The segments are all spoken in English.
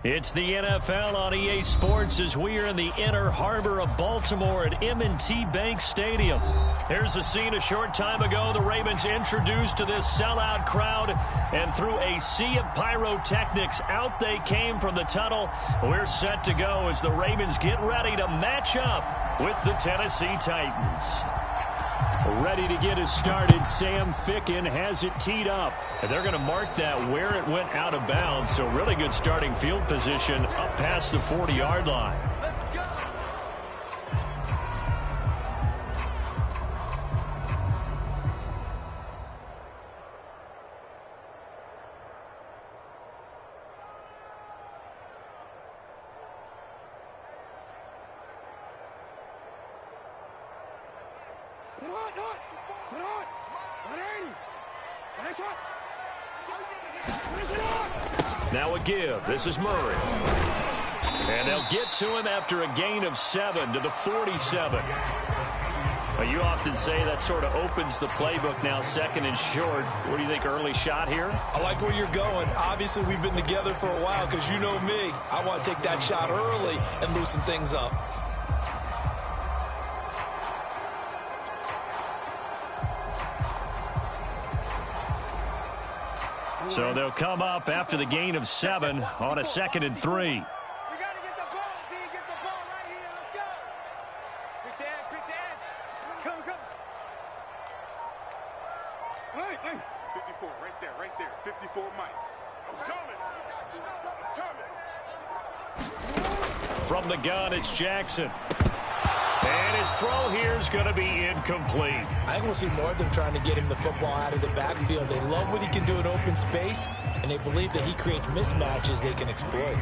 It's the NFL on EA Sports as we are in the inner harbor of Baltimore at M&T Bank Stadium. Here's the scene a short time ago. The Ravens introduced to this sellout crowd, and through a sea of pyrotechnics, out they came from the tunnel. We're set to go as the Ravens get ready to match up with the Tennessee Titans. Ready to get us started. Sam Ficken has it teed up. And they're going to mark that where it went out of bounds. So really good starting field position up past the 40-yard line. Now a give. This is Murray. And they'll get to him after a gain of 7 to the 47. You often say that sort of opens the playbook now, second and short. What do you think, early shot here? I like where you're going. Obviously, we've been together for a while because you know me. I want to take that shot early and loosen things up. So they'll come up after the gain of 7 on a 2nd and 3. We got to get the ball, D. Get the ball right here. Let's go. Quick the edge. Come. Hey. 54, right there. 54, Mike. I'm coming. From the gun, it's Jackson. And his throw here is going to be incomplete. I think we'll see more of them trying to get him the football out of the backfield. They love what he can do in open space, and they believe that he creates mismatches they can exploit.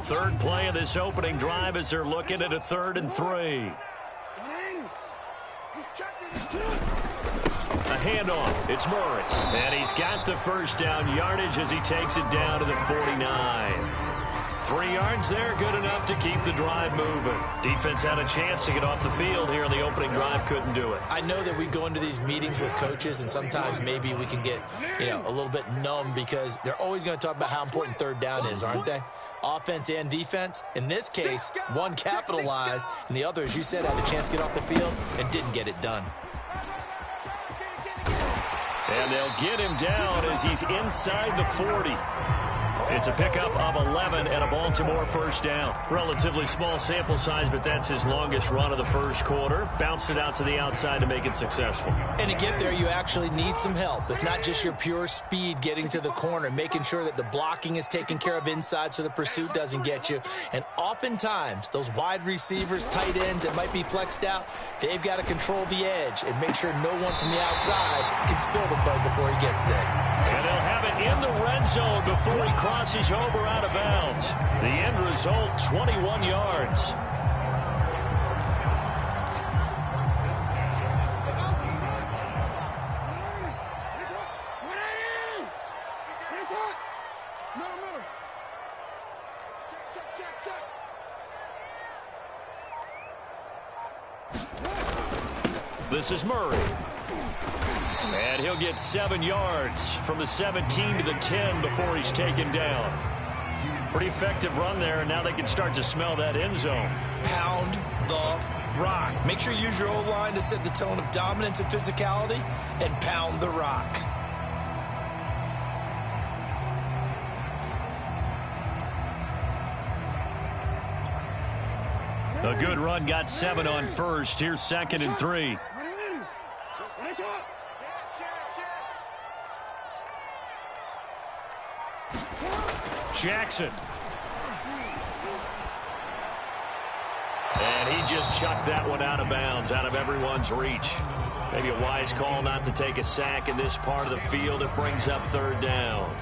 Third play of this opening drive as they're looking at a 3rd and 3. A handoff. It's Murray. And he's got the first down yardage as he takes it down to the 49. 3 yards there, good enough to keep the drive moving. Defense had a chance to get off the field here in the opening drive, couldn't do it. I know that we go into these meetings with coaches, and sometimes maybe we can get, a little bit numb because they're always going to talk about how important 3rd down is, aren't they? Offense and defense. In this case, one capitalized, and the other, as you said, had a chance to get off the field and didn't get it done. And they'll get him down as he's inside the 40. It's a pickup of 11 and a Baltimore first down. Relatively small sample size, but that's his longest run of the first quarter. Bounced it out to the outside to make it successful. And to get there, you actually need some help. It's not just your pure speed getting to the corner, making sure that the blocking is taken care of inside so the pursuit doesn't get you. And oftentimes, those wide receivers, tight ends that might be flexed out, they've got to control the edge and make sure no one from the outside can spill the play before he gets there. And they'll have it in the red zone before he crosses over out of bounds. The end result, 21 yards. This is Murray. And he'll get 7 yards from the 17 to the 10 before he's taken down. Pretty effective run there, and now they can start to smell that end zone. Pound the rock. Make sure you use your O-line to set the tone of dominance and physicality, and pound the rock. A good run, got 7 on first. Here's 2nd and 3. Jackson. And he just chucked that one out of bounds, out of everyone's reach. Maybe a wise call not to take a sack in this part of the field. It brings up 3rd down.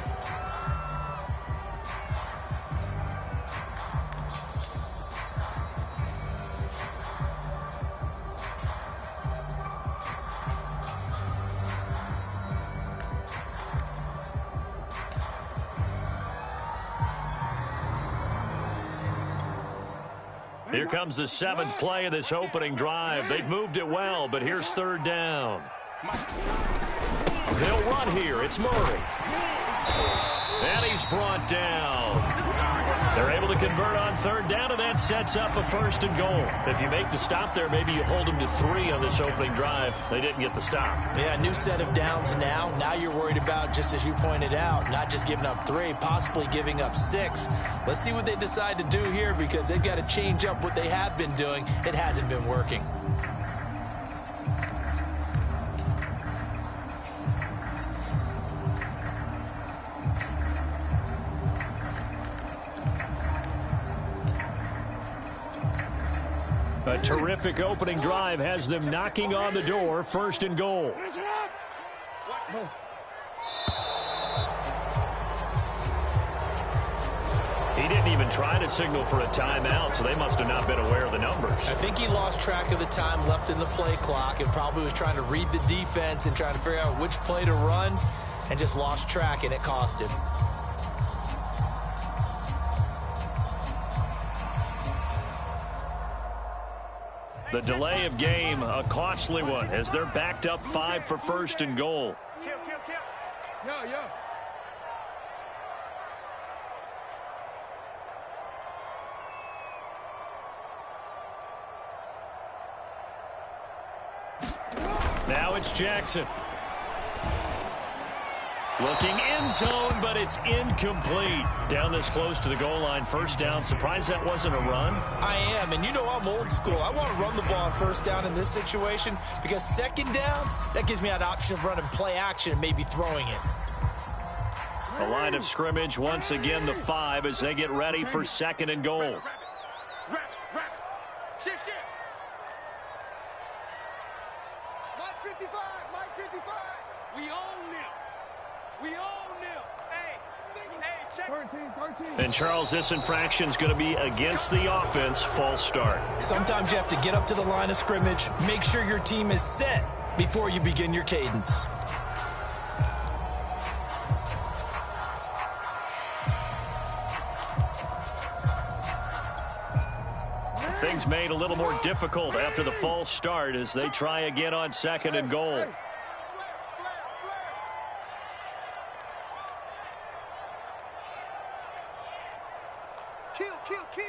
Here comes the 7th play of this opening drive. They've moved it well, but here's 3rd down. They'll run here. It's Murray. And he's brought down. They're able to convert on 3rd down, and that sets up a 1st and goal. If you make the stop there, maybe you hold them to 3 on this opening drive. They didn't get the stop. Yeah, new set of downs now. Now you're worried about, just as you pointed out, not just giving up 3, possibly giving up 6. Let's see what they decide to do here, because they've got to change up what they have been doing. It hasn't been working. A terrific opening drive has them knocking on the door. 1st and goal. He didn't even try to signal for a timeout, so they must have not been aware of the numbers. I think he lost track of the time left in the play clock and probably was trying to read the defense and trying to figure out which play to run, and just lost track, and it cost him. The delay of game, a costly one, as they're backed up 5 for 1st and goal. Kill. Yo. Now it's Jackson. Looking end zone, but it's incomplete. Down this close to the goal line, 1st down. Surprised that wasn't a run? I am, and you know I'm old school. I want to run the ball on 1st down in this situation, because 2nd down, that gives me an option of running play action and maybe throwing it. A line of scrimmage, once again the 5 as they get ready for 2nd and goal. Shift. Mike 55. We own them. Hey, check. 13. And Charles, this infraction is going to be against the offense. False start. Sometimes you have to get up to the line of scrimmage, make sure your team is set before you begin your cadence. Things made a little more difficult after the false start as they try again on 2nd and goal. Kill.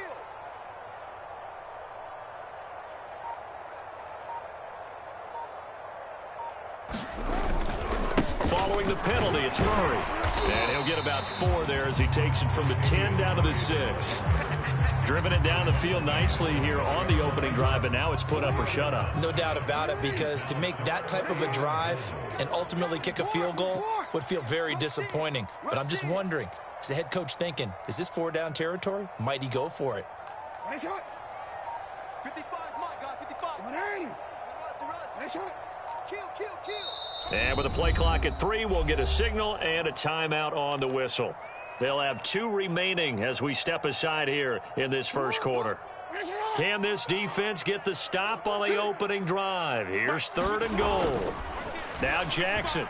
Following the penalty, it's Murray. And he'll get about 4 there as he takes it from the 10 down to the 6. Driven it down the field nicely here on the opening drive, but now it's put up or shut up. No doubt about it, because to make that type of a drive and ultimately kick a field goal would feel very disappointing. But I'm just wondering, is the head coach thinking, is this 4-down territory? Might he go for it? 55 Mike, guys, 55. 180. Kill. And with the play clock at 3, we'll get a signal and a timeout on the whistle. They'll have 2 remaining as we step aside here in this 1st quarter. Can this defense get the stop on the opening drive? Here's 3rd and goal. Now Jackson.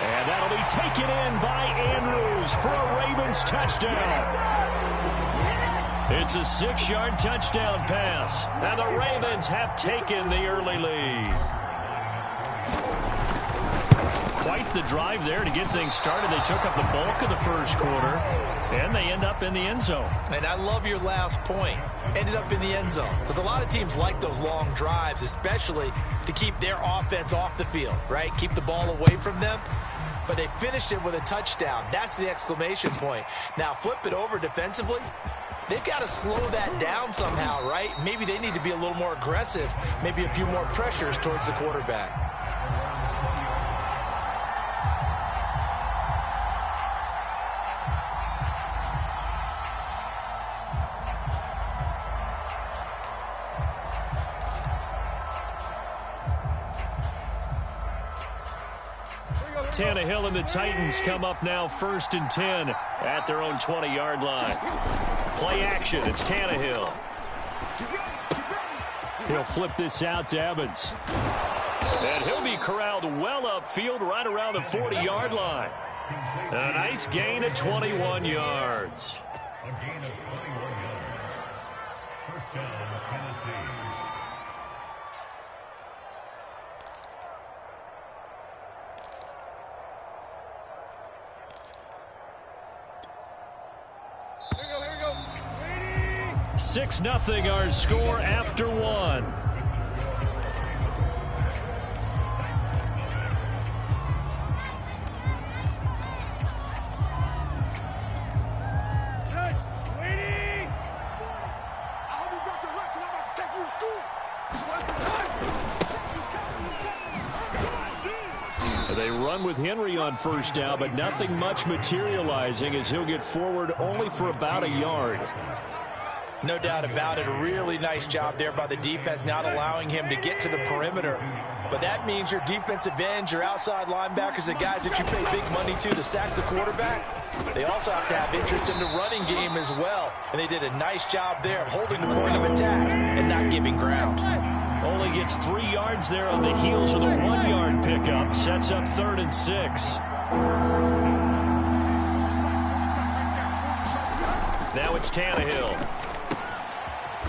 And that'll be taken in by Andrews for a Ravens touchdown. It's a 6-yard touchdown pass, and the Ravens have taken the early lead. Quite the drive there to get things started. They took up the bulk of the 1st quarter, and they end up in the end zone. And I love your last point. Ended up in the end zone. Because a lot of teams like those long drives, especially to keep their offense off the field, right? Keep the ball away from them. But they finished it with a touchdown. That's the exclamation point. Now flip it over defensively. They've got to slow that down somehow, right? Maybe they need to be a little more aggressive. Maybe a few more pressures towards the quarterback. Tannehill and the Titans come up now 1st and 10 at their own 20-yard line. Play action. It's Tannehill. He'll flip this out to Evans. And he'll be corralled well upfield right around the 40-yard line. A nice gain of 21 yards. Here we go. 6-0 our score after one. They run with Henry on first down, but nothing much materializing as he'll get forward only for about a yard. No doubt about it. A really nice job there by the defense, not allowing him to get to the perimeter. But that means your defensive ends, your outside linebackers, the guys that you pay big money to sack the quarterback, they also have to have interest in the running game as well. And they did a nice job there of holding the point of attack and not giving ground. Only gets 3 yards there on the heels of the 1-yard pickup. Sets up 3rd and 6. Now it's Tannehill.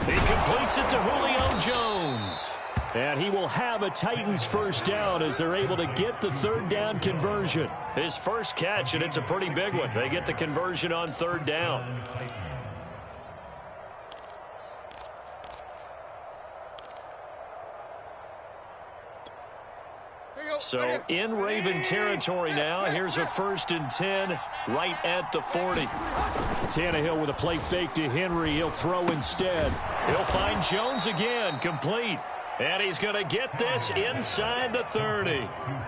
He completes it to Julio Jones. And he will have a Titans first down as they're able to get the 3rd down conversion. His first catch, and it's a pretty big one. They get the conversion on 3rd down. So in Raven territory now. Here's a 1st and 10 right at the 40. Tannehill with a play fake to Henry. He'll throw instead. He'll find Jones again, complete. And he's going to get this inside the 30.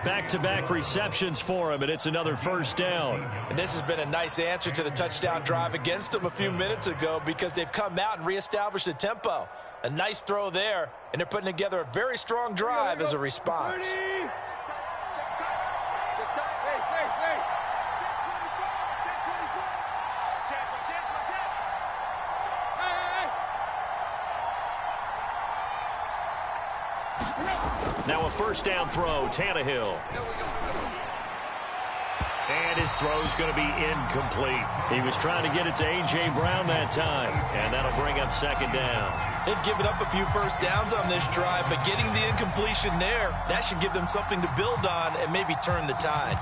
Back-to-back receptions for him, and it's another 1st down. And this has been a nice answer to the touchdown drive against them a few minutes ago because they've come out and reestablished the tempo. A nice throw there, and they're putting together a very strong drive as a response. Now a 1st down throw, Tannehill. And his throw's going to be incomplete. He was trying to get it to A.J. Brown that time, and that'll bring up 2nd down. They've given up a few 1st downs on this drive, but getting the incompletion there, that should give them something to build on and maybe turn the tide.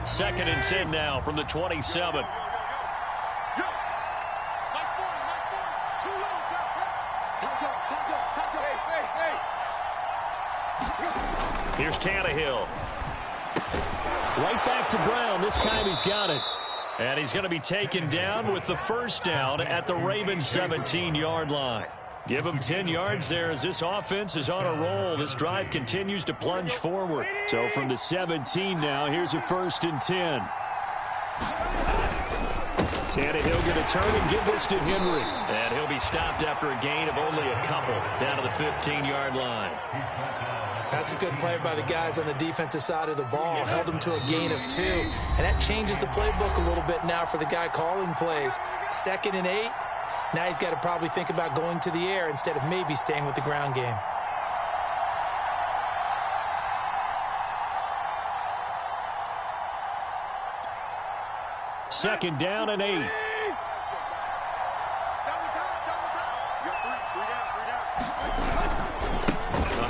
Second and 10 now from the 27. Here's Tannehill. Right back to Brown. This time he's got it. And he's going to be taken down with the 1st down at the Ravens 17-yard line. Give him 10 yards there as this offense is on a roll. This drive continues to plunge forward. So from the 17 now, here's a 1st and 10. Tannehill going to turn and give this to Henry. And he'll be stopped after a gain of only a couple down to the 15-yard line. That's a good play by the guys on the defensive side of the ball. Held him to a gain of 2. And that changes the playbook a little bit now for the guy calling plays. 2nd and 8. Now he's got to probably think about going to the air instead of maybe staying with the ground game. Second down and 8. A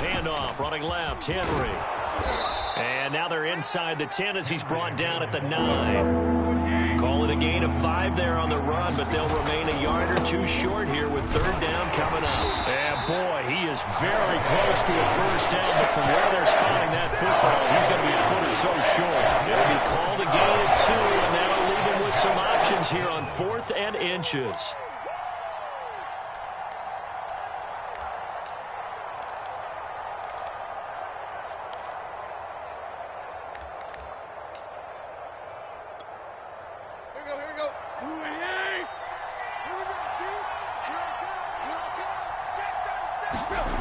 handoff, running left, Henry. And now they're inside the 10 as he's brought down at the 9. Call it a gain of 5 there on the run, but they'll remain a yard or 2 short here with 3rd down coming up. And boy, he is very close to a 1st down, but from where they're spotting that football, he's going to be a foot or so short. It'll be called a gain of 2, and that'll leave him with some options here on 4th and inches.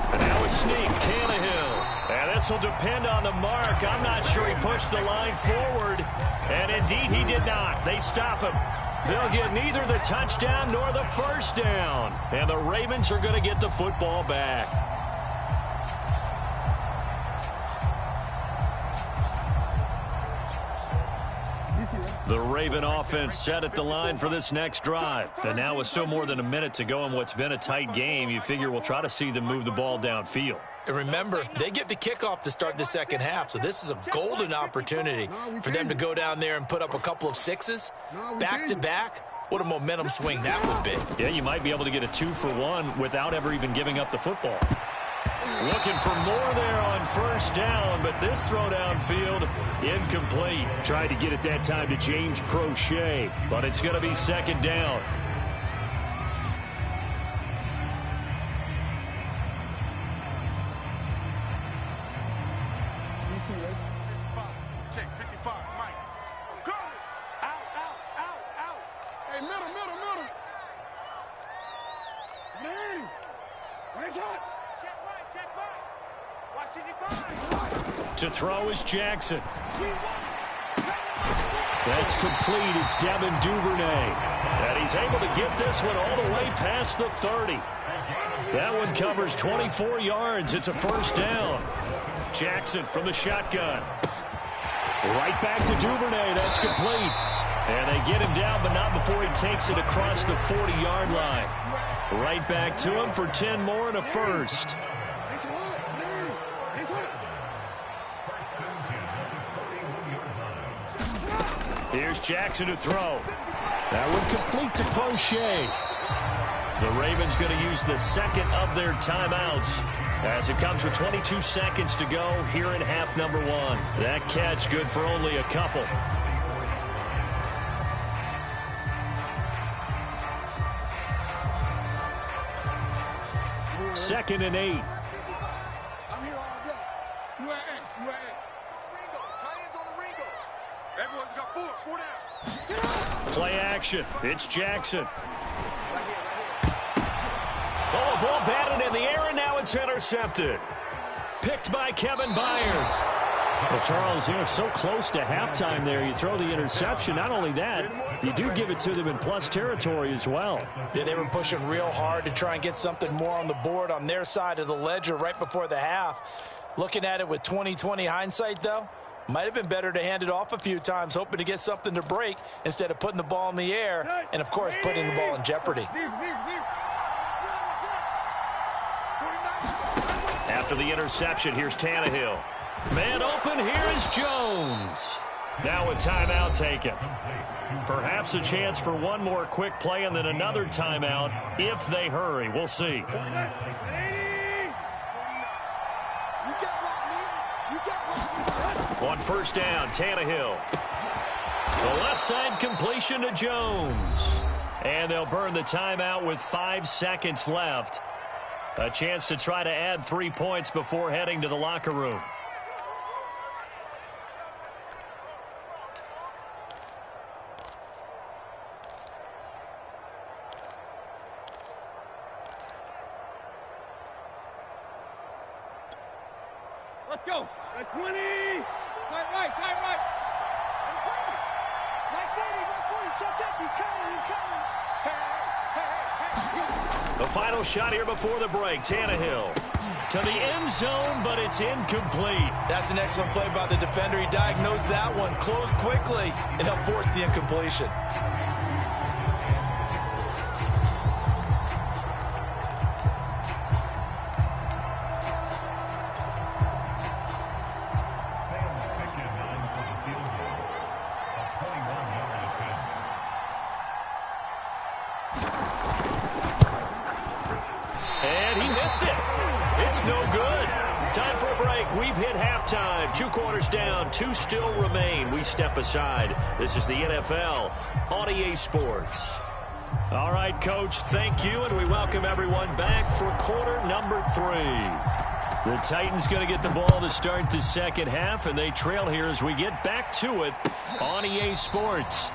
And now a sneak, Tannehill. And This will depend on the mark. I'm not sure he pushed the line forward. And indeed, he did not. They stop him. They'll get neither the touchdown nor the first down. And the Ravens are going to get the football back. The Raven offense set at the line for this next drive. And now with still more than a minute to go in what's been a tight game, you figure we'll try to see them move the ball downfield. And remember, they get the kickoff to start the second half, so this is a golden opportunity for them to go down there and put up a couple of sixes back-to-back. What a momentum swing that would be. Yeah, you might be able to get a 2-for-1 without ever even giving up the football. Looking for more there on first down, but this throw downfield, incomplete. Tried to get it that time to James Prochet, but it's going to be second down. Check 55, Mike. Go! Out. Hey, middle. Man! Nice hot! Check right. Watch it, To throw is Jackson. That's complete. It's Devin Duvernay. And he's able to get this one all the way past the 30. That one covers 24 yards. It's a first down. Jackson from the shotgun. Right back to Duvernay. That's complete. And they get him down, but not before he takes it across the 40-yard line. Right back to him for 10 more and a first. Here's Jackson to throw. That one complete to Prochet. The Ravens going to use the second of their timeouts as it comes with 22 seconds to go here in half number one. That catch good for only a couple. Second and 8. I'm here all day. You at X. Ringo. Tight ends on the Ringo. Everyone's got four down. Get up. Play action. It's Jackson. Oh, ball batted in the air, and now it's intercepted. Picked by Kevin Byard. Well, Charles, you're so close to halftime there. You throw the interception. Not only that, you do give it to them in plus territory as well. Yeah, they were pushing real hard to try and get something more on the board on their side of the ledger right before the half. Looking at it with 20/20 hindsight, though, might have been better to hand it off a few times, hoping to get something to break instead of putting the ball in the air and, of course, putting the ball in jeopardy. After the interception, here's Tannehill. Man open, here is Jones. Now a timeout taken. Perhaps a chance for one more quick play and then another timeout if they hurry. We'll see. On first down, Tannehill. The left side completion to Jones. And they'll burn the timeout with 5 seconds left. A chance to try to add 3 points before heading to the locker room. Let's go. At 20. Tight right. Right 40. Check. He's coming. Hey. The final shot here before the break. Tannehill to the end zone, but it's incomplete. That's an excellent play by the defender. He diagnosed that one, closed quickly, and helped force the incompletion. And he missed it. It's no good. Time for a break. We've hit halftime. 2 quarters down. 2 still remain. We step aside. This is the NFL on EA Sports. All right, Coach, thank you, and we welcome everyone back for quarter number 3. The Titans going to get the ball to start the second half, and they trail here as we get back to it on EA Sports.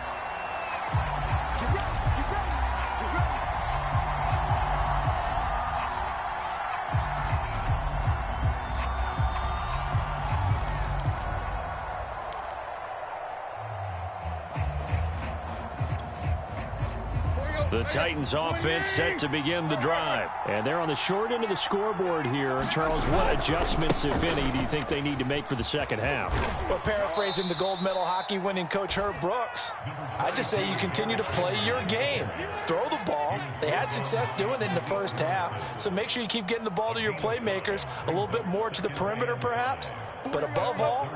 The Titans offense set to begin the drive. And they're on the short end of the scoreboard here. And Charles, what adjustments, if any, do you think they need to make for the second half? Well, paraphrasing the gold medal hockey winning coach Herb Brooks, I just say you continue to play your game. Throw the ball. They had success doing it in the first half. So make sure you keep getting the ball to your playmakers, a little bit more to the perimeter perhaps. But above all,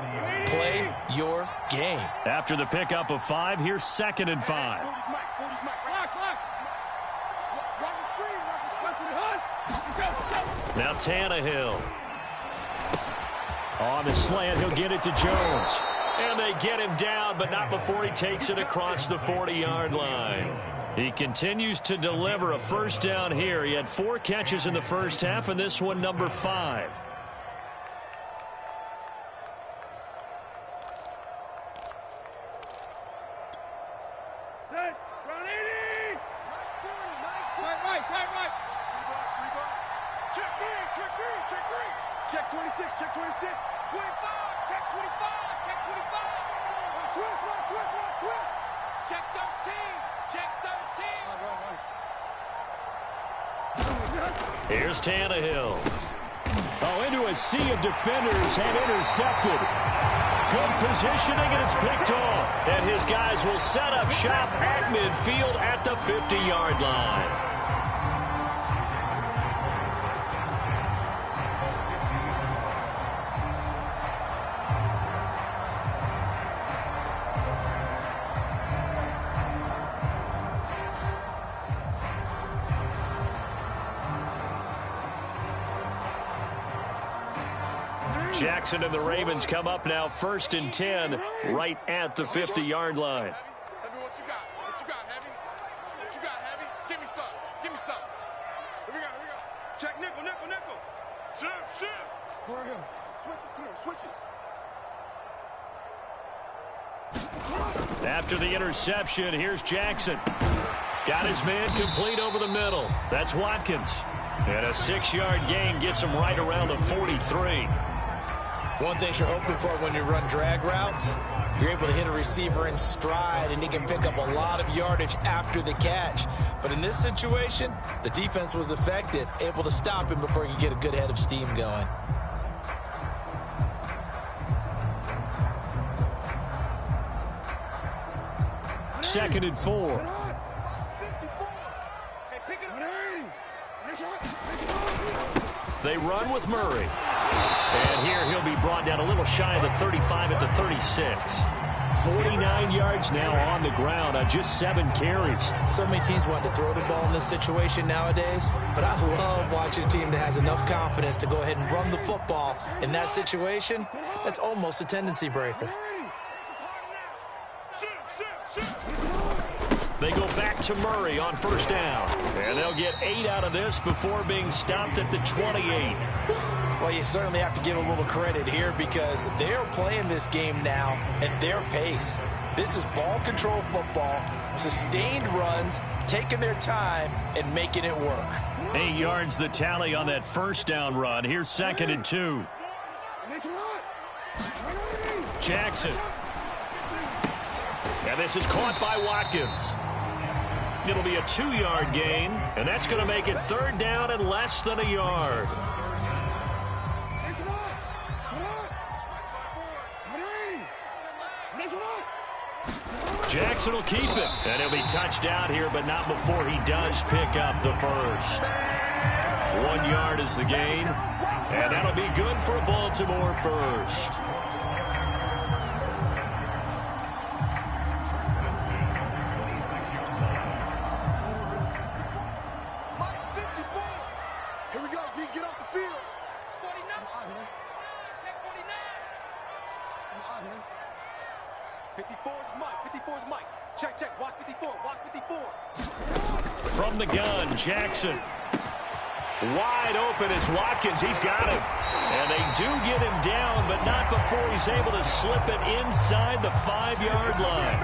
play your game. After the pickup of 5, here's 2nd and 5. Now Tannehill. On the slant, he'll get it to Jones. And they get him down, but not before he takes it across the 40-yard line. He continues to deliver a first down here. He had 4 catches in the first half, and this one number 5. Check 26, check 26, 25, check 25, check 25. Switch. Check 13, check 13. Here's Tannehill. Oh, into a sea of defenders and intercepted. Good positioning, and it's picked off. And his guys will set up shop at midfield at the 50-yard line. Jackson and the Ravens come up now 1st and 10 right at the 50-yard line. Heavy, what you got? What you got, Heavy? What you got, Heavy? Give me some. Give me some. Here we go. Check nickel. Shift. Right here. Switch it. Come on, switch it. After the interception, here's Jackson. Got his man complete over the middle. That's Watkins. And a 6-yard gain gets him right around the 43. One thing you're hoping for when you run drag routes, you're able to hit a receiver in stride, and he can pick up a lot of yardage after the catch. But in this situation, the defense was effective, able to stop him before he could get a good head of steam going. Second and 4. They run with Murray. And here he'll be brought down a little shy of the 35 at the 36. 49 yards now on the ground on just 7 carries. So many teams want to throw the ball in this situation nowadays, but I love watching a team that has enough confidence to go ahead and run the football. In that situation, that's almost a tendency breaker. They go back to Murray on 1st down. And they'll get 8 out of this before being stopped at the 28. Well, you certainly have to give a little credit here because they're playing this game now at their pace. This is ball control football, sustained runs, taking their time, and making it work. 8 yards the tally on that 1st down run. Here's 2nd and 2. Jackson. And this is caught by Watkins. It'll be a 2-yard gain, and that's going to make it 3rd down and less than a yard. Jackson will keep it, and he'll be touched down here, but not before he does pick up the first. 1 yard is the gain, and that'll be good for a Baltimore first. Here we go, D. Get off the field. 49. Check 49. 54 is Mike. 54 is Mike. Check. Watch 54. Watch 54. From the gun, Jackson. Wide open is Watkins. He's got him. And they do get him down, but not before he's able to slip it inside the 5-yard line.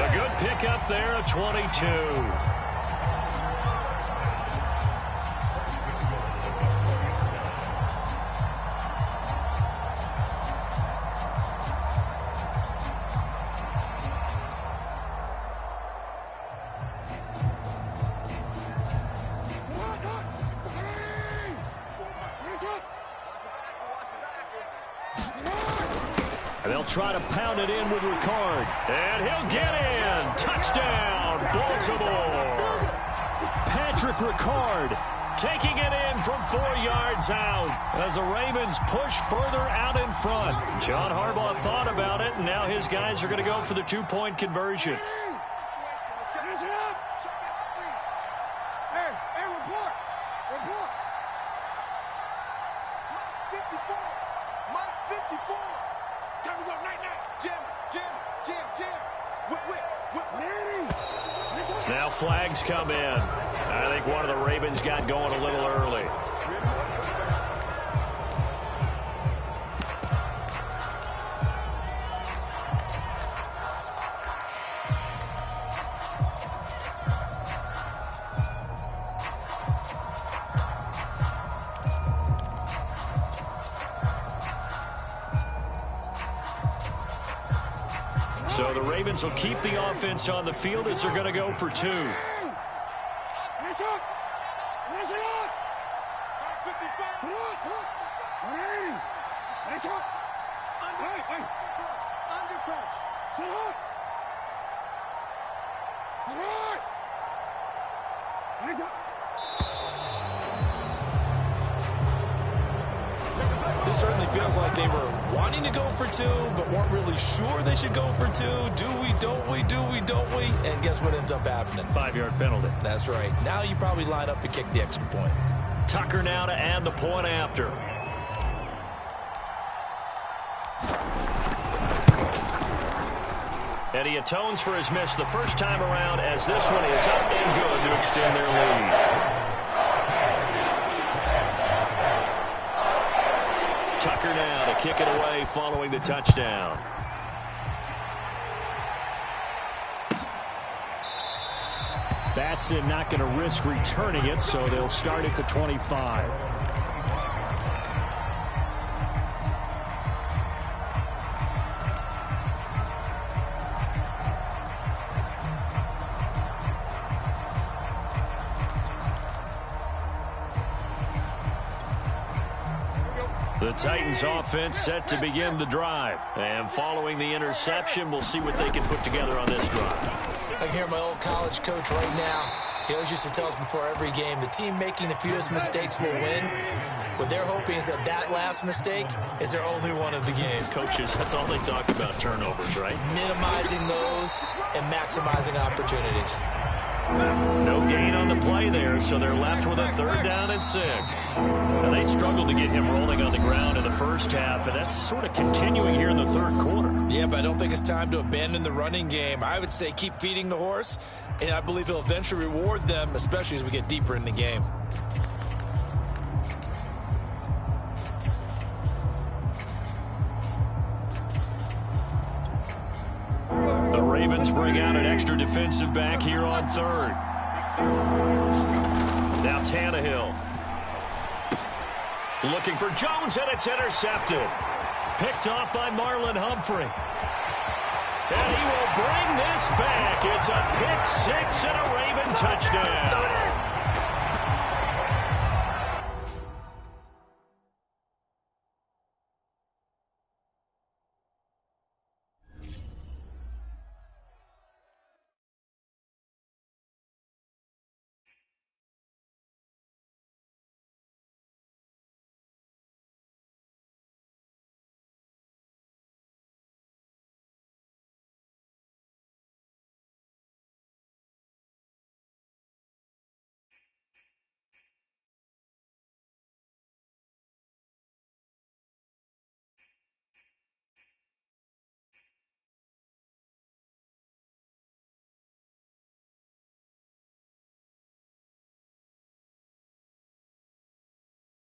A good pickup there, a 22. And they'll try to pound it in with Ricard. And he'll get in. Touchdown, Baltimore. Patrick Ricard taking it in from 4 yards out as the Ravens push further out in front. John Harbaugh thought about it, and now his guys are going to go for the 2-point conversion. Now flags come in. I think one of the Ravens got going a little early. So the Ravens will keep the offense on the field as they're going to go for 2. This certainly feels like they were wanting to go for 2, but weren't really sure they should go for 2. Do we, don't we, do we, don't we? And guess what ends up happening? 5-yard penalty. That's right. Now you probably line up and kick the extra point. Tucker now to add the point after. And he atones for his miss the first time around as this one is up and good to extend their lead. Tucker now to kick it away following the touchdown. Batson not going to risk returning it, so they'll start at the 25. The Titans offense set to begin the drive. And following the interception, we'll see what they can put together on this drive. I can hear my old college coach right now. He always used to tell us before every game, the team making the fewest mistakes will win. What they're hoping is that last mistake is their only one of the game. Coaches, that's all they talk about, turnovers, right? Minimizing those and maximizing opportunities. No gain on the play there, so they're left with a 3rd down and 6. Now, they struggled to get him rolling on the ground in the first half, and that's sort of continuing here in the 3rd quarter. Yeah, but I don't think it's time to abandon the running game. I would say keep feeding the horse, and I believe he'll eventually reward them, especially as we get deeper in the game. The Ravens bring out an extra defensive back here on 3rd. Now Tannehill. Looking for Jones, and it's intercepted. Picked off by Marlon Humphrey. And he will bring this back. It's a pick 6 and a Raven touchdown.